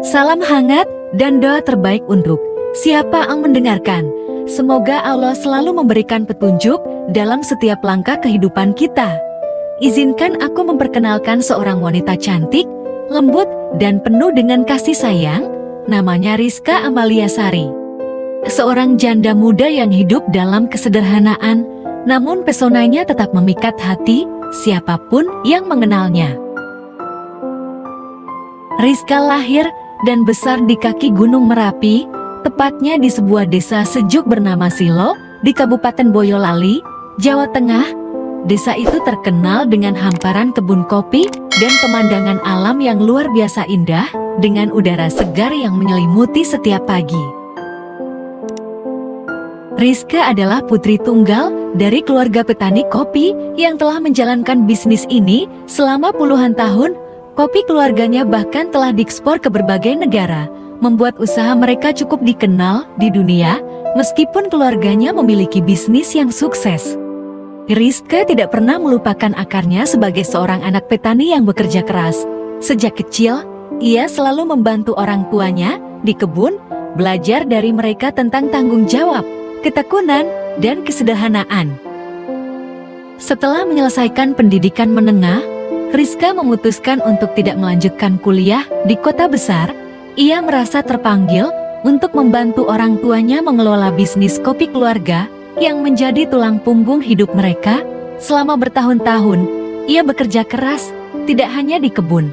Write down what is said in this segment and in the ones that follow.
Salam hangat dan doa terbaik untuk siapa yang mendengarkan. Semoga Allah selalu memberikan petunjuk dalam setiap langkah kehidupan kita. Izinkan aku memperkenalkan seorang wanita cantik, lembut, dan penuh dengan kasih sayang. Namanya Rizka Amalia Sari. Seorang janda muda yang hidup dalam kesederhanaan, namun pesonanya tetap memikat hati siapapun yang mengenalnya. Rizka lahir dan besar di kaki Gunung Merapi, tepatnya di sebuah desa sejuk bernama Silo, di Kabupaten Boyolali, Jawa Tengah. Desa itu terkenal dengan hamparan kebun kopi dan pemandangan alam yang luar biasa indah, dengan udara segar yang menyelimuti setiap pagi. Rizka adalah putri tunggal dari keluarga petani kopi yang telah menjalankan bisnis ini selama puluhan tahun. Kopi keluarganya bahkan telah diekspor ke berbagai negara, membuat usaha mereka cukup dikenal di dunia, meskipun keluarganya memiliki bisnis yang sukses. Rizka tidak pernah melupakan akarnya sebagai seorang anak petani yang bekerja keras. Sejak kecil, ia selalu membantu orang tuanya di kebun, belajar dari mereka tentang tanggung jawab, ketekunan, dan kesederhanaan. Setelah menyelesaikan pendidikan menengah, Rizka memutuskan untuk tidak melanjutkan kuliah di kota besar. Ia merasa terpanggil untuk membantu orang tuanya mengelola bisnis kopi keluarga yang menjadi tulang punggung hidup mereka. Selama bertahun-tahun, ia bekerja keras, tidak hanya di kebun,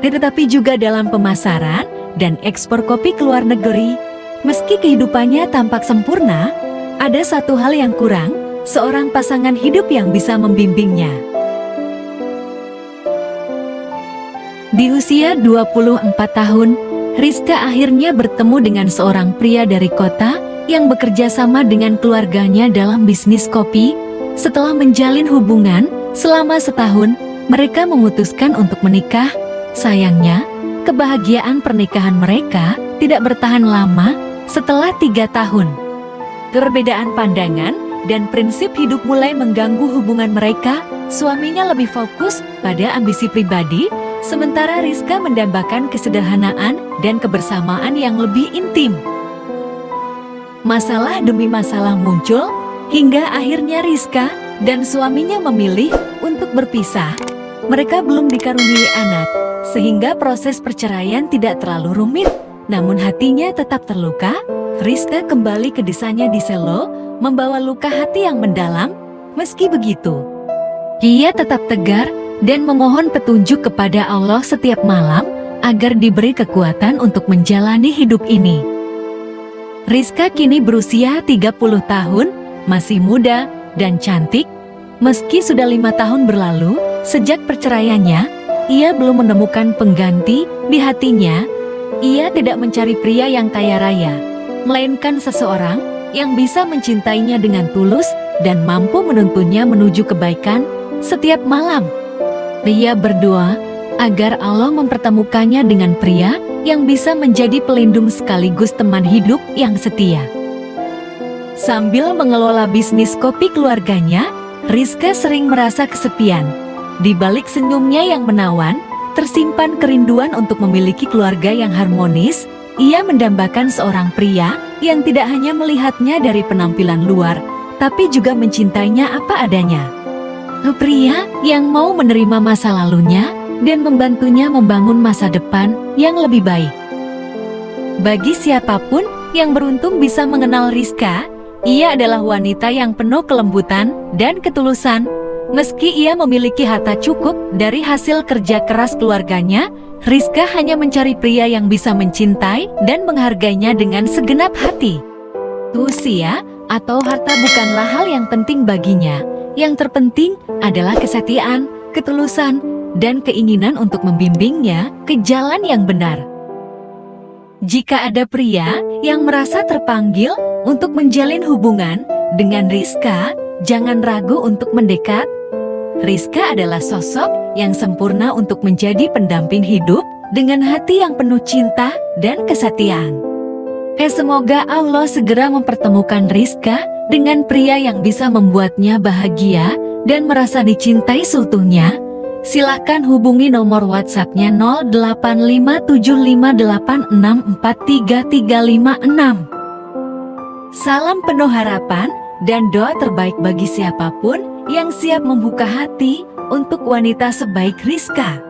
tetapi juga dalam pemasaran dan ekspor kopi ke luar negeri. Meski kehidupannya tampak sempurna, ada satu hal yang kurang, seorang pasangan hidup yang bisa membimbingnya. Di usia 24 tahun, Rizka akhirnya bertemu dengan seorang pria dari kota yang bekerja sama dengan keluarganya dalam bisnis kopi. Setelah menjalin hubungan selama setahun, mereka memutuskan untuk menikah. Sayangnya, kebahagiaan pernikahan mereka tidak bertahan lama. Setelah 3 tahun, perbedaan pandangan dan prinsip hidup mulai mengganggu hubungan mereka. Suaminya lebih fokus pada ambisi pribadi, sementara Rizka mendambakan kesederhanaan dan kebersamaan yang lebih intim. Masalah demi masalah muncul, hingga akhirnya Rizka dan suaminya memilih untuk berpisah. Mereka belum dikaruniai anak, sehingga proses perceraian tidak terlalu rumit. Namun hatinya tetap terluka. Rizka kembali ke desanya di Selo, membawa luka hati yang mendalam. Meski begitu, ia tetap tegar dan memohon petunjuk kepada Allah setiap malam agar diberi kekuatan untuk menjalani hidup ini. Rizka kini berusia 30 tahun, masih muda dan cantik. Meski sudah 5 tahun berlalu sejak perceraiannya, ia belum menemukan pengganti di hatinya. Ia tidak mencari pria yang kaya raya, melainkan seseorang yang bisa mencintainya dengan tulus dan mampu menuntunnya menuju kebaikan setiap malam. Ia berdoa agar Allah mempertemukannya dengan pria yang bisa menjadi pelindung sekaligus teman hidup yang setia. Sambil mengelola bisnis kopi keluarganya, Rizka sering merasa kesepian. Di balik senyumnya yang menawan, tersimpan kerinduan untuk memiliki keluarga yang harmonis. Ia mendambakan seorang pria yang tidak hanya melihatnya dari penampilan luar, tapi juga mencintainya apa adanya. Pria yang mau menerima masa lalunya dan membantunya membangun masa depan yang lebih baik. Bagi siapapun yang beruntung bisa mengenal Rizka, ia adalah wanita yang penuh kelembutan dan ketulusan. Meski ia memiliki harta cukup dari hasil kerja keras keluarganya, Rizka hanya mencari pria yang bisa mencintai dan menghargainya dengan segenap hati. Usia atau harta bukanlah hal yang penting baginya. Yang terpenting adalah kesetiaan, ketulusan, dan keinginan untuk membimbingnya ke jalan yang benar. Jika ada pria yang merasa terpanggil untuk menjalin hubungan dengan Rizka, jangan ragu untuk mendekat. Rizka adalah sosok yang sempurna untuk menjadi pendamping hidup dengan hati yang penuh cinta dan kesetiaan. Semoga Allah segera mempertemukan Rizka dengan pria yang bisa membuatnya bahagia dan merasa dicintai seutuhnya. Silahkan hubungi nomor WhatsApp-nya 085758643356. Salam penuh harapan dan doa terbaik bagi siapapun yang siap membuka hati untuk wanita sebaik Rizka.